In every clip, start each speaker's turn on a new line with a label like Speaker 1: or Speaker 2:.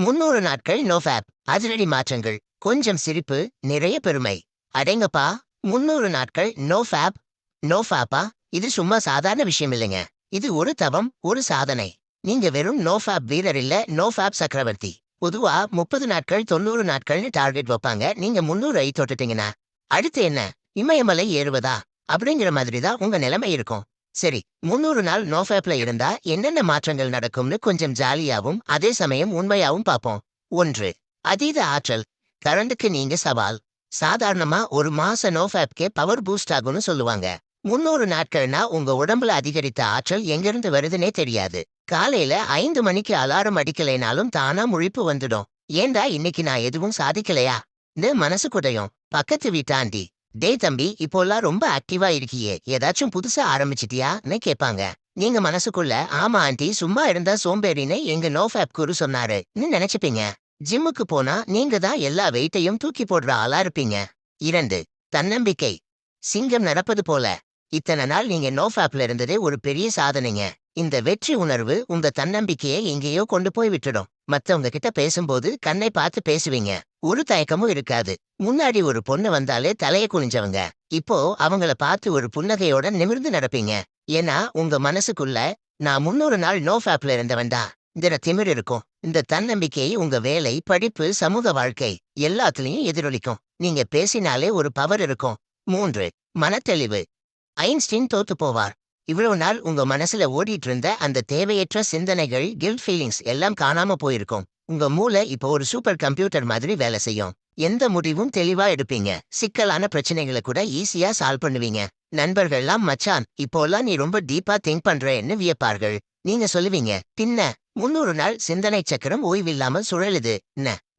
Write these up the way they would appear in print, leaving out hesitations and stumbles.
Speaker 1: 300 நாட்கள் நோஃபேப். அதிரடி மாற்றங்கள். கொஞ்சம் சிரிப்பு, நிறைய பெருமை. அடேங்கப்பா! 300 நாட்கள் நோஃபேப். நோஃபேப்பா? இது சும்மா சாதாரண விஷயம் இல்லைங்க. இது ஒரு தவம், ஒரு சாதனை. நீங்க வெறும் நோஃபேப் வீரர் இல்ல, நோஃபேப் சக்கரவர்த்தி. பொதுவா 30 நாட்கள் 90 நாட்கள்னு டார்கெட் வைப்பாங்க. நீங்க 300 தொட்டுட்டீங்கன்னா அடுத்து என்ன? இமயமலை ஏறுவதா? அப்படிங்கிற மாதிரி தான் உங்க நிலைமை இருக்கும். சரி, 300 நாள் நோஃபேப்ல இருந்தா என்னென்ன மாற்றங்கள் நடக்கும்னு கொஞ்சம் ஜாலியாவும் அதே சமயம் உண்மையாவும் பார்ப்போம். 1. அதீத ஆற்றல். கரண்டுக்கு நீங்க சவால். சாதாரணமா ஒரு மாச நோஃபேப்கே பவர் பூஸ்ட் ஆகும்னு சொல்லுவாங்க. 300 நாட்கள்னா உங்க உடம்புல அதிகரித்த ஆற்றல் எங்கிருந்து வருதுன்னே தெரியாது. காலையில 5 மணிக்கு அலாரம் அடிக்கலைனாலும் தானா முழிப்பு வந்துடும். ஏண்டா இன்னைக்கு நான் எதுவும் சாதிக்கலையா? மனசு குடையும். பக்கத்து வீட்டாண்டி, டேய் தம்பி, இப்போல்லாம் ரொம்ப ஆக்டிவா இருக்கியே, ஏதாச்சும் புதுசா ஆரம்பிச்சிட்டியான்னு கேட்பாங்க. நீங்க மனசுக்குள்ள, ஆமா ஆண்டி, சும்மா இருந்தா சோம்பேறின்னு எங்க நோஃபேப் குரு சொன்னாருன்னு நினைச்சுப்பீங்க. ஜிம்முக்கு போனா நீங்க தான் எல்லா வெயிட்டையும் தூக்கி போடுற ஆளா இருப்பீங்க. 2. தன்னம்பிக்கை. சிங்கம் நடப்பது போல. இத்தனை நாள் நீங்க நோஃபேப்ல இருந்ததே ஒரு பெரிய சாதனைங்க. இந்த வெற்றி உணர்வு உங்க தன்னம்பிக்கையை எங்கேயோ கொண்டு போய் விட்டுடும். மத்தவங்க கிட்ட பேசும்போது கண்ணை பார்த்து பேசுவீங்க. ஒரு தயக்கமும் இருக்காது. முன்னாடி ஒரு பொண்ணு வந்தாலே தலைய குனிஞ்சவங்க இப்போ அவங்கள பார்த்து ஒரு புன்னகையோட நிமிர்ந்து நடப்பீங்க. ஏன்னா உங்க மனசுக்குள்ள, நான் 300 நாள் நோஃபேப்ல இருந்தவன்டா இந்த திமிர் இருக்கும். இந்த தன்னம்பிக்கை உங்க வேலை, படிப்பு, சமூக வாழ்க்கை எல்லாத்துலயும் எதிரொலிக்கும். நீங்க பேசினாலே ஒரு பவர் இருக்கும். 3. மனத்தெளிவு. ஐன்ஸ்டீன் தோத்து போவார். இவ்வளவு நாள் உங்க மனசுல ஓடிட்டு இருந்த அந்த தேவையற்ற சிந்தனைகள், கில்ட் ஃபீலிங்ஸ் எல்லாம் காணாம போயிருக்கும். உங்க மூளை இப்போ ஒரு சூப்பர் கம்ப்யூட்டர் மாதிரி வேலை செய்யும். எந்த முடிவும் தெளிவா எடுப்பீங்க. சிக்கலான பிரச்சனைகளை கூட ஈஸியா சால்வ் பண்ணுவீங்க. நண்பர்கள்லாம், மச்சான், இப்போல்லாம் நீ ரொம்ப டீப்பா திங்க் பண்றேன்னு வியப்பார்கள். நீங்க சொல்லுவீங்க, பின்ன 300 நாள் சிந்தனை சக்கரம் ஓய்வில்லாமல் சுழலுது.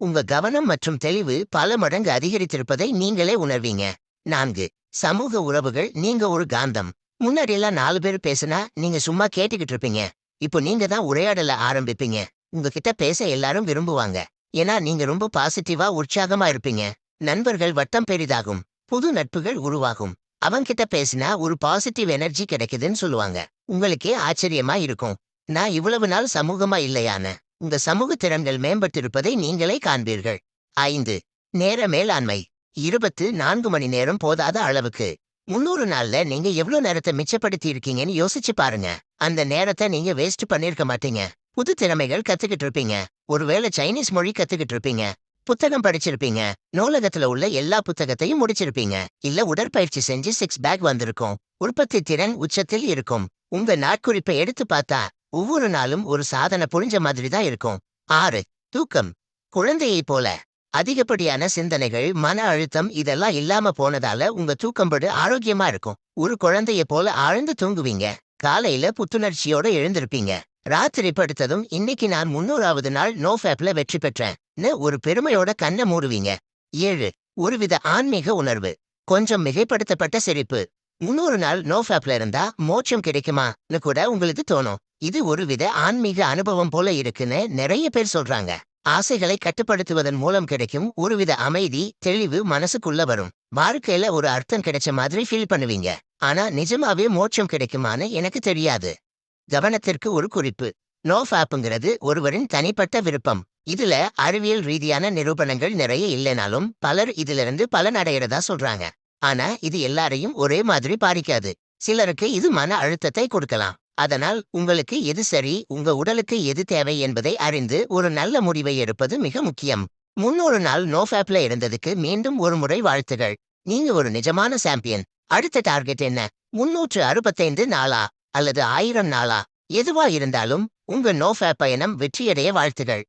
Speaker 1: உங்க கவனம் மற்றும் தெளிவு பல மடங்கு அதிகரித்திருப்பதை நீங்களே உணர்வீங்க. 4. சமூக உறவுகள். நீங்க ஒரு காந்தம். முன்னாடியெல்லாம் 4 பேர் பேசுனா நீங்க சும்மா கேட்டுக்கிட்டு இருப்பீங்க. இப்போ நீங்க தான் உரையாடல ஆரம்பிப்பீங்க. உங்ககிட்ட பேச எல்லாரும் விரும்புவாங்க. ஏன்னா நீங்க ரொம்ப பாசிட்டிவா, உற்சாகமா இருப்பீங்க. நண்பர்கள் வட்டம் பெரிதாகும். புது நட்புகள் உருவாகும். அவங்கிட்ட பேசினா ஒரு பாசிட்டிவ் எனர்ஜி கிடைக்குதுன்னு சொல்லுவாங்க. உங்களுக்கே ஆச்சரியமா இருக்கும், நான் இவ்வளவு நாள் சமூகமா இல்லையான்னு. உங்க சமூக திறன்கள் மேம்பட்டிருப்பதை நீங்களே காண்பீர்கள். 5. நேர மேலாண்மை. 24 மணி நேரம் போதாத அளவுக்கு. 300 நாள்ல நீங்க எவ்வளவு நேரத்தை மிச்சப்படுத்தி இருக்கீங்கன்னு யோசிச்சு பாருங்க. அந்த நேரத்தை நீங்க வேஸ்ட் பண்ணிருக்க மாட்டீங்க. புது திறமைகள் கத்துக்கிட்டு இருப்பீங்க. ஒருவேளை சைனீஸ் மொழி கத்துக்கிட்டு இருப்பீங்க. புத்தகம் படிச்சிருப்பீங்க. நூலகத்துல உள்ள எல்லா புத்தகத்தையும் முடிச்சிருப்பீங்க. இல்ல உடற்பயிற்சி செஞ்சு 6 பேக் வந்திருக்கும். உற்பத்தி திறன் உச்சத்தில் இருக்கும். உங்க நாட்குறிப்பை எடுத்து பார்த்தா ஒவ்வொரு நாளும் ஒரு சாதனை புரிஞ்ச மாதிரி தான் இருக்கும். 6. தூக்கம். குழந்தையை போல. அதிகப்படியான சிந்தனைகள், மன அழுத்தம் இதெல்லாம் இல்லாம போனதால உங்க தூக்கம்படு ஆரோக்கியமா இருக்கும். ஒரு குழந்தைய போல ஆழ்ந்து தூங்குவீங்க. காலையில புத்துணர்ச்சியோட எழுந்திருப்பீங்க. ராத்திரி படுத்ததும், இன்னைக்கு நான் 300வது நாள் நோஃபேப்ல வெற்றி பெற்றேன்னு ஒரு பெருமையோட கண்ணை மூடுவீங்க. 7. ஒருவித ஆன்மீக உணர்வு. கொஞ்சம் மிகைப்படுத்தப்பட்ட சிரிப்பு. 300 நாள் நோஃபேப்ல இருந்தா மோட்சம் கிடைக்குமான்னு கூட உங்களுக்கு தோணும். இது ஒருவித ஆன்மீக அனுபவம் போல இருக்குன்னு நிறைய பேர் சொல்றாங்க. ஆசைகளை கட்டுப்படுத்துவதன் மூலம் கிடைக்கும் ஒருவித அமைதி, தெளிவு மனசுக்குள்ள வரும். வாழ்க்கையில ஒரு அர்த்தம் கிடைச்ச மாதிரி ஃபீல் பண்ணுவீங்க. ஆனா நிஜமாவே மோட்சம் கிடைக்குமான்னு எனக்கு தெரியாது. கவனத்திற்கு ஒரு குறிப்பு. நோஃபேப்புங்கிறது ஒருவரின் தனிப்பட்ட விருப்பம். இதுல அறிவியல் ரீதியான நிரூபணங்கள் நிறைய இல்லைனாலும் பலர் இதிலிருந்து பலன் அடையிறதா சொல்றாங்க. ஆனா இது எல்லாரையும் ஒரே மாதிரி பாதிக்காது. சிலருக்கு இது மன அழுத்தத்தை கொடுக்கலாம். அதனால் உங்களுக்கு எது சரி, உங்க உடலுக்கு எது தேவை என்பதை அறிந்து ஒரு நல்ல முடிவை எடுப்பது மிக முக்கியம். 300 நாள் நோஃபேப்ல இருந்ததுக்கு மீண்டும் ஒரு முறை வாழ்த்துகள். நீங்க ஒரு நிஜமான சாம்பியன். அடுத்த டார்கெட் என்ன? 365 நாளா அல்லது 1000 நாளா? எதுவா இருந்தாலும் உங்க நோஃபேப் பயணம் வெற்றியடைய வாழ்த்துகள்.